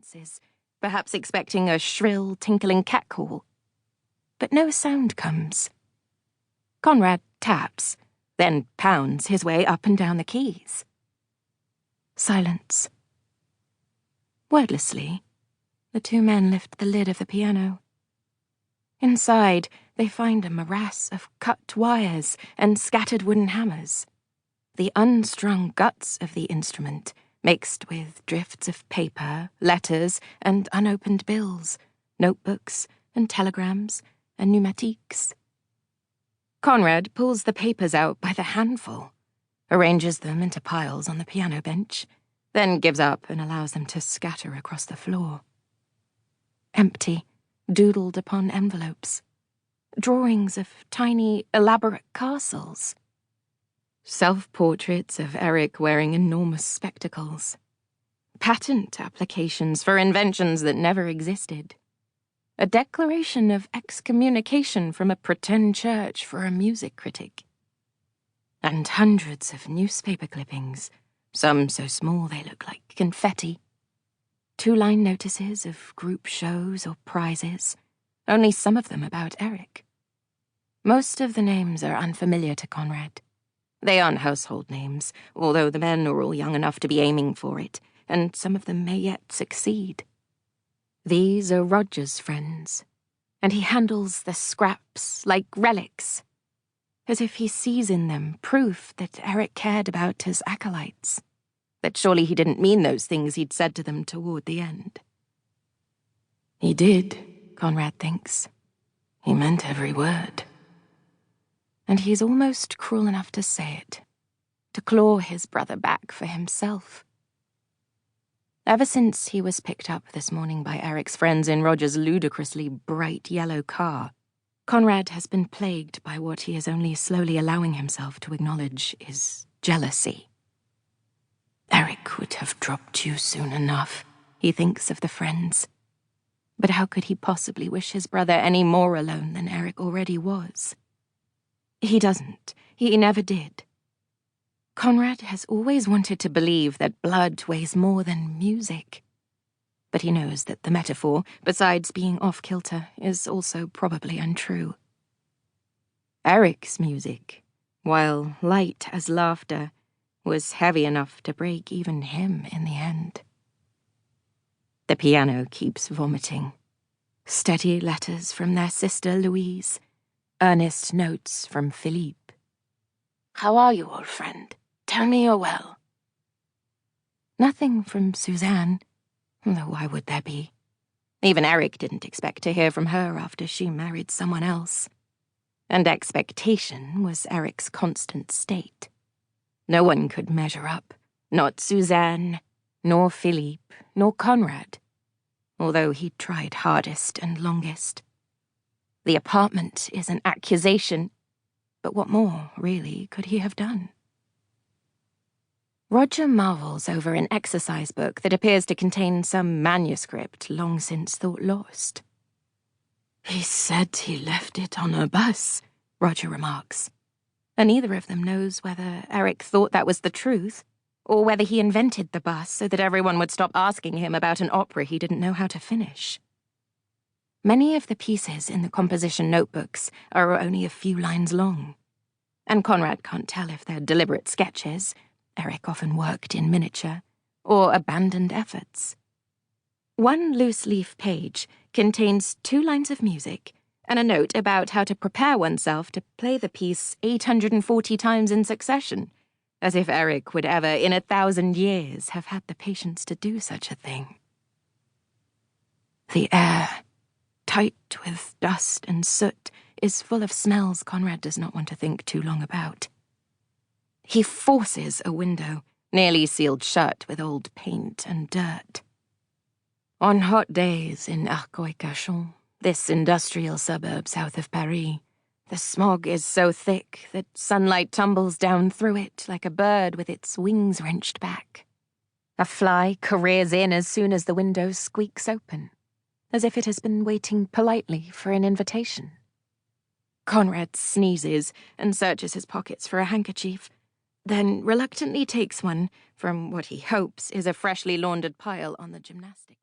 senses, perhaps expecting a shrill, tinkling cat call. But no sound comes. Conrad taps, then pounds his way up and down the keys. Silence. Wordlessly, the two men lift the lid of the piano. Inside, they find a morass of cut wires and scattered wooden hammers. The unstrung guts of the instrument, mixed with drifts of paper, letters, and unopened bills, notebooks, and telegrams, and pneumatiques. Conrad pulls the papers out by the handful, arranges them into piles on the piano bench, then gives up and allows them to scatter across the floor. Empty, doodled upon envelopes. Drawings of tiny, elaborate castles. Self-portraits of Erik wearing enormous spectacles. Patent applications for inventions that never existed. A declaration of excommunication from a pretend church for a music critic. And hundreds of newspaper clippings, some so small they look like confetti. 2-line notices of group shows or prizes, only some of them about Erik. Most of the names are unfamiliar to Conrad. They aren't household names, although the men are all young enough to be aiming for it, and some of them may yet succeed. These are Roger's friends, and he handles the scraps like relics, as if he sees in them proof that Erik cared about his acolytes, that surely he didn't mean those things he'd said to them toward the end. He did, Conrad thinks. He meant every word. And he's almost cruel enough to say it, to claw his brother back for himself. Ever since he was picked up this morning by Erik's friends in Roger's ludicrously bright yellow car, Conrad has been plagued by what he is only slowly allowing himself to acknowledge is jealousy. Erik would have dropped you soon enough, he thinks of the friends. But how could he possibly wish his brother any more alone than Erik already was? He doesn't. He never did. Conrad has always wanted to believe that blood weighs more than music. But he knows that the metaphor, besides being off-kilter, is also probably untrue. Erik's music, while light as laughter, was heavy enough to break even him in the end. The piano keeps vomiting. Steady letters from their sister Louise. Earnest notes from Philippe. How are you, old friend? Tell me you're well. Nothing from Suzanne, though why would there be? Even Erik didn't expect to hear from her after she married someone else. And expectation was Erik's constant state. No one could measure up, not Suzanne, nor Philippe, nor Conrad, although he tried hardest and longest. The apartment is an accusation, but what more, really, could he have done? Roger marvels over an exercise book that appears to contain some manuscript long since thought lost. He said he left it on a bus, Roger remarks, and neither of them knows whether Erik thought that was the truth, or whether he invented the bus so that everyone would stop asking him about an opera he didn't know how to finish. Many of the pieces in the composition notebooks are only a few lines long, and Conrad can't tell if they're deliberate sketches, Erik often worked in miniature, or abandoned efforts. One loose-leaf page contains 2 lines of music and a note about how to prepare oneself to play the piece 840 times in succession, as if Erik would ever in 1,000 years have had the patience to do such a thing. The air, tight with dust and soot, is full of smells Conrad does not want to think too long about. He forces a window, nearly sealed shut with old paint and dirt. On hot days in Arcueil-Cachon, this industrial suburb south of Paris, the smog is so thick that sunlight tumbles down through it like a bird with its wings wrenched back. A fly careers in as soon as the window squeaks open, as if it has been waiting politely for an invitation. Conrad sneezes and searches his pockets for a handkerchief, then reluctantly takes one from what he hopes is a freshly laundered pile on the gymnastic.